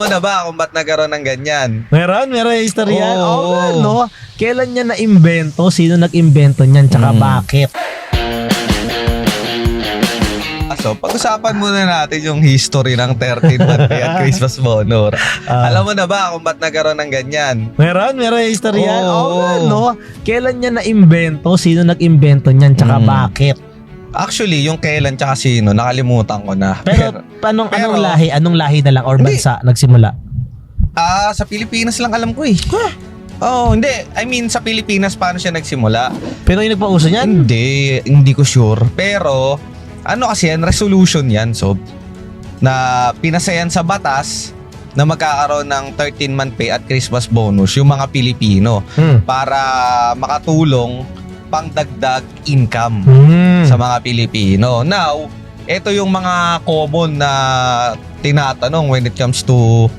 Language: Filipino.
Mo na ba kung ba't nagkaroon ng ganyan? Meron istorya. Oo. Oo, no? Kailan niya na-imbento? Sino nag-imbento niyan? Tsaka bakit? So, pag-usapan muna natin yung history ng 13 birthday at Christmas bonus. Alam mo na ba kung ba't nagkaroon ng ganyan? Meron istorya. Oo. Oo, no? Kailan niya na-imbento? Sino nag-imbento niyan? Tsaka bakit? Actually, yung kailan tsaka sino, nakalimutan ko na. Pero anong pero- lahi? Anong lahi na lang or Hindi. bansa nagsimula? Sa Pilipinas lang alam ko eh. Oh, hindi. I mean, sa Pilipinas paano siya nagsimula? Pero yung nagpauso niyan? Hindi ko sure. Pero, ano kasi yan, resolution yan, so, na pinasayan sa batas na magkakaroon ng 13-month pay at Christmas bonus yung mga Pilipino para makatulong pangdagdag income sa mga Pilipino. Now, ito yung mga common na tinatanong when it comes to